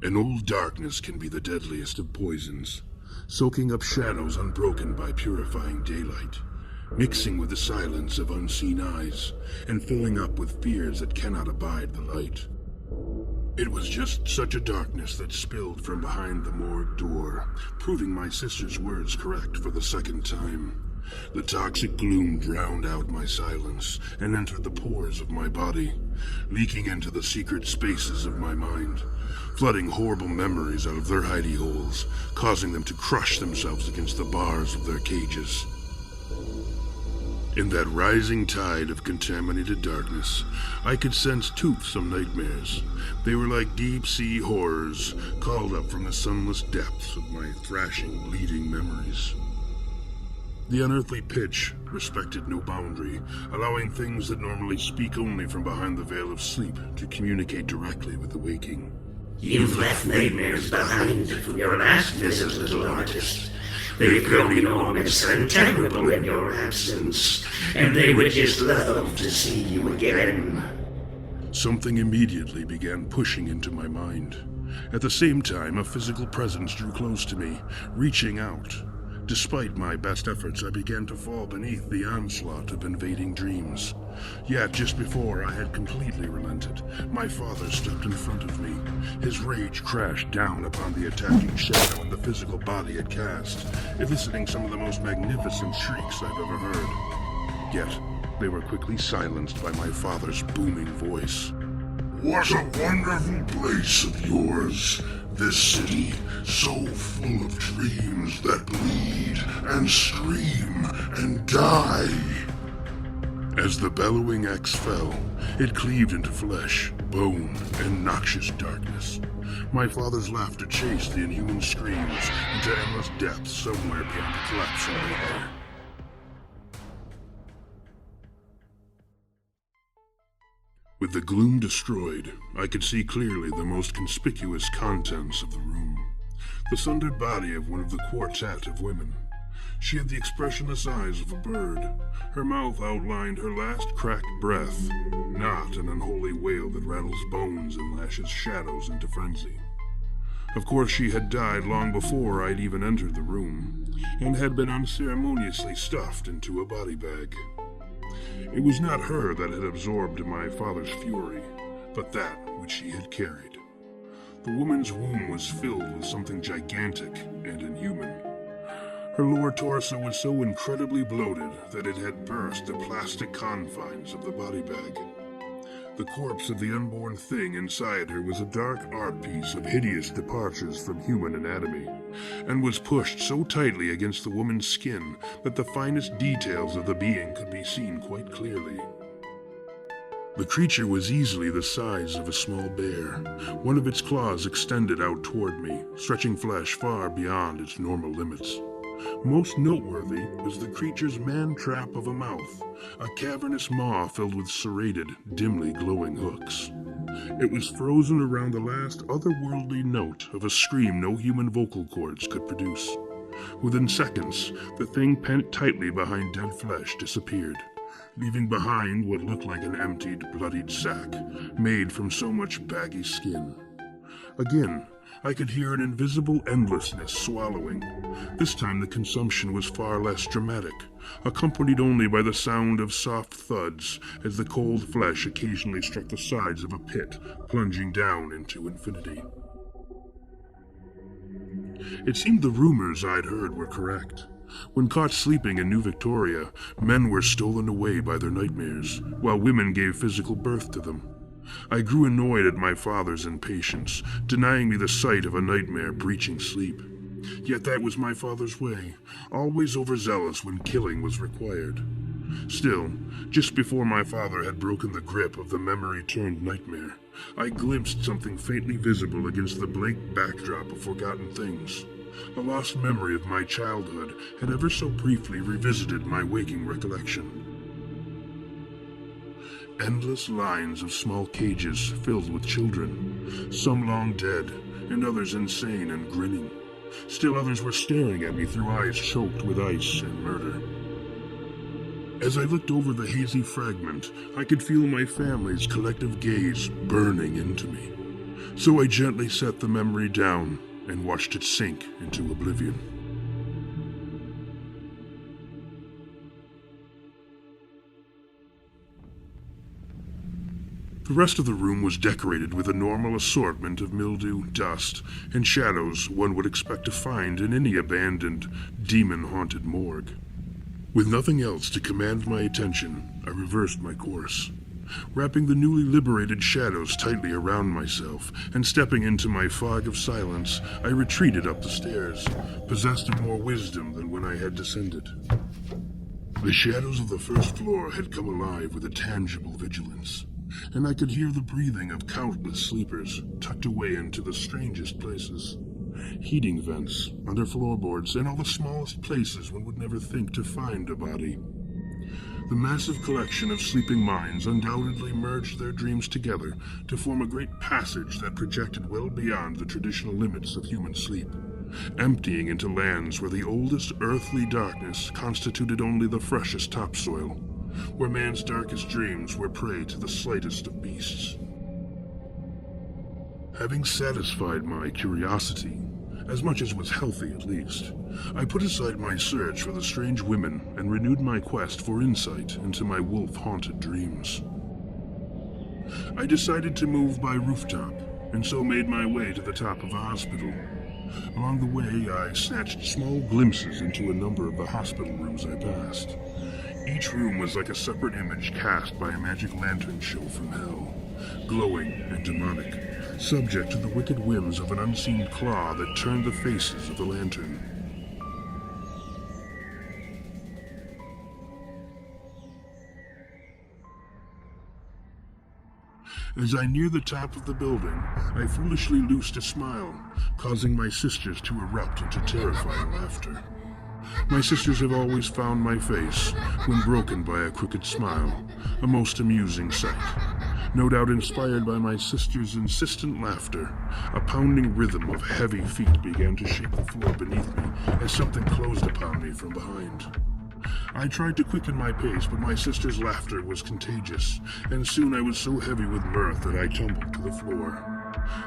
An old darkness can be the deadliest of poisons, soaking up shadows unbroken by purifying daylight, mixing with the silence of unseen eyes, and filling up with fears that cannot abide the light. It was just such a darkness that spilled from behind the morgue door, proving my sister's words correct for the second time. The toxic gloom drowned out my silence and entered the pores of my body, leaking into the secret spaces of my mind, flooding horrible memories out of their hidey holes, causing them to crush themselves against the bars of their cages. In that rising tide of contaminated darkness, I could sense toothsome nightmares. They were like deep-sea horrors called up from the sunless depths of my thrashing, bleeding memories. The unearthly pitch respected no boundary, allowing things that normally speak only from behind the veil of sleep to communicate directly with the waking. You've left nightmares behind from your last visit, little artist. They've grown enormous and terrible in your absence, and they would just love to see you again. Something immediately began pushing into my mind. At the same time, a physical presence drew close to me, reaching out. Despite my best efforts, I began to fall beneath the onslaught of invading dreams. Yet, just before I had completely relented, my father stepped in front of me. His rage crashed down upon the attacking shadow in the physical body it cast, eliciting some of the most magnificent shrieks I've ever heard. Yet, they were quickly silenced by my father's booming voice. What a wonderful place of yours, this city, so full of dreams that bleed and scream and die. As the bellowing axe fell, it cleaved into flesh, bone, and noxious darkness. My father's laughter chased the inhuman screams into endless depths somewhere beyond the collapsing nightmare. With the gloom destroyed, I could see clearly the most conspicuous contents of the room. The sundered body of one of the quartet of women. She had the expressionless eyes of a bird. Her mouth outlined her last cracked breath, not an unholy wail that rattles bones and lashes shadows into frenzy. Of course, she had died long before I'd even entered the room, and had been unceremoniously stuffed into a body bag. It was not her that had absorbed my father's fury, but that which she had carried. The woman's womb was filled with something gigantic and inhuman. Her lower torso was so incredibly bloated that it had burst the plastic confines of the body bag. The corpse of the unborn thing inside her was a dark art piece of hideous departures from human anatomy, and was pushed so tightly against the woman's skin that the finest details of the being could be seen quite clearly. The creature was easily the size of a small bear. One of its claws extended out toward me, stretching flesh far beyond its normal limits. Most noteworthy was the creature's man-trap of a mouth, a cavernous maw filled with serrated, dimly glowing hooks. It was frozen around the last otherworldly note of a scream no human vocal cords could produce. Within seconds, the thing pent tightly behind dead flesh disappeared, leaving behind what looked like an emptied, bloodied sack, made from so much baggy skin. Again, I could hear an invisible endlessness swallowing. This time the consumption was far less dramatic, accompanied only by the sound of soft thuds as the cold flesh occasionally struck the sides of a pit, plunging down into infinity. It seemed the rumors I'd heard were correct. When caught sleeping in New Victoria, men were stolen away by their nightmares, while women gave physical birth to them. I grew annoyed at my father's impatience, denying me the sight of a nightmare breaching sleep. Yet that was my father's way, always overzealous when killing was required. Still, just before my father had broken the grip of the memory-turned nightmare, I glimpsed something faintly visible against the blank backdrop of forgotten things. A lost memory of my childhood had ever so briefly revisited my waking recollection. Endless lines of small cages filled with children, some long dead, and others insane and grinning. Still others were staring at me through eyes choked with ice and murder. As I looked over the hazy fragment, I could feel my family's collective gaze burning into me. So I gently set the memory down and watched it sink into oblivion. The rest of the room was decorated with a normal assortment of mildew, dust, and shadows one would expect to find in any abandoned, demon-haunted morgue. With nothing else to command my attention, I reversed my course, wrapping the newly liberated shadows tightly around myself, and stepping into my fog of silence, I retreated up the stairs, possessed of more wisdom than when I had descended. The shadows of the first floor had come alive with a tangible vigilance, and I could hear the breathing of countless sleepers tucked away into the strangest places. Heating vents, under floorboards, and all the smallest places one would never think to find a body. The massive collection of sleeping minds undoubtedly merged their dreams together to form a great passage that projected well beyond the traditional limits of human sleep, emptying into lands where the oldest earthly darkness constituted only the freshest topsoil, where man's darkest dreams were prey to the slightest of beasts. Having satisfied my curiosity, as much as was healthy at least, I put aside my search for the strange women and renewed my quest for insight into my wolf-haunted dreams. I decided to move by rooftop, and so made my way to the top of the hospital. Along the way, I snatched small glimpses into a number of the hospital rooms I passed. Each room was like a separate image cast by a magic lantern show from hell, glowing and demonic, subject to the wicked whims of an unseen claw that turned the faces of the lantern. As I neared the top of the building, I foolishly loosed a smile, causing my sisters to erupt into terrifying laughter. My sisters have always found my face, when broken by a crooked smile, a most amusing sight. No doubt inspired by my sister's insistent laughter, a pounding rhythm of heavy feet began to shake the floor beneath me as something closed upon me from behind. I tried to quicken my pace, but my sister's laughter was contagious, and soon I was so heavy with mirth that I tumbled to the floor.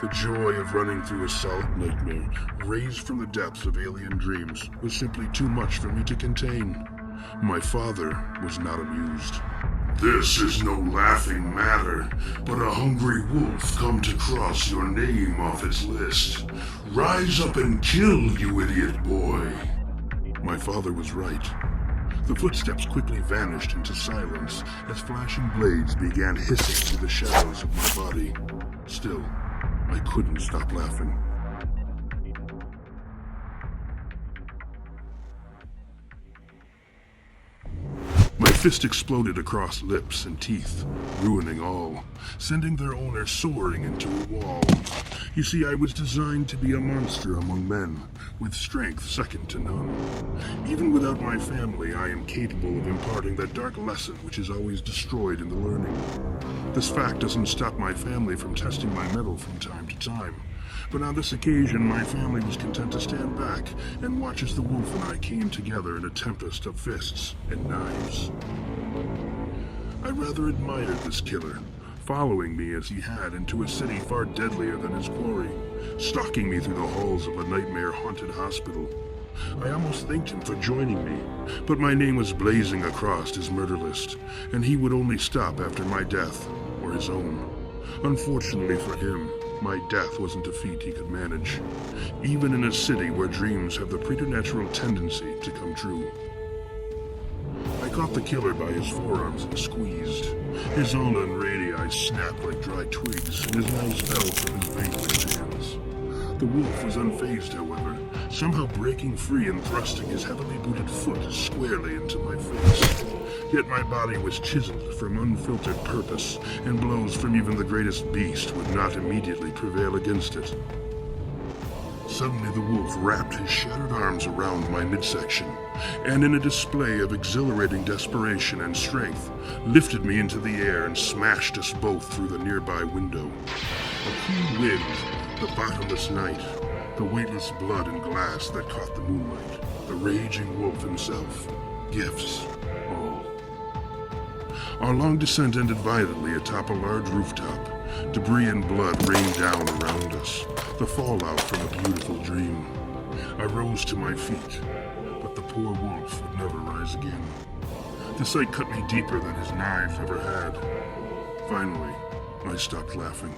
The joy of running through a solid nightmare, raised from the depths of alien dreams, was simply too much for me to contain. My father was not amused. This is no laughing matter, but a hungry wolf come to cross your name off its list. Rise up and kill, you idiot boy. My father was right. The footsteps quickly vanished into silence as flashing blades began hissing through the shadows of my body. Still, I couldn't stop laughing. My fist exploded across lips and teeth, ruining all, sending their owner soaring into a wall. You see, I was designed to be a monster among men, with strength second to none. Even without my family, I am capable of imparting that dark lesson which is always destroyed in the learning. This fact doesn't stop my family from testing my mettle from time to time. But on this occasion, my family was content to stand back and watch as the wolf and I came together in a tempest of fists and knives. I rather admired this killer, following me as he had into a city far deadlier than his quarry, stalking me through the halls of a nightmare-haunted hospital. I almost thanked him for joining me, but my name was blazing across his murder list, and he would only stop after my death or his own. Unfortunately for him, my death wasn't a feat he could manage, even in a city where dreams have the preternatural tendency to come true. I caught the killer by his forearms and squeezed. His ulna and radii snapped like dry twigs, and his knives fell from his vacant hands. The wolf was unfazed, however, somehow breaking free and thrusting his heavily booted foot squarely into my face. Yet my body was chiseled from unfiltered purpose, and blows from even the greatest beast would not immediately prevail against it. Suddenly the wolf wrapped his shattered arms around my midsection, and in a display of exhilarating desperation and strength, lifted me into the air and smashed us both through the nearby window. A cool wind, the bottomless night, the weightless blood and glass that caught the moonlight, the raging wolf himself, gifts, all. Our long descent ended violently atop a large rooftop, Debris and blood rained down around us, the fallout from a beautiful dream. I rose to my feet, but the poor wolf would never rise again. The sight cut me deeper than his knife ever had. Finally, I stopped laughing.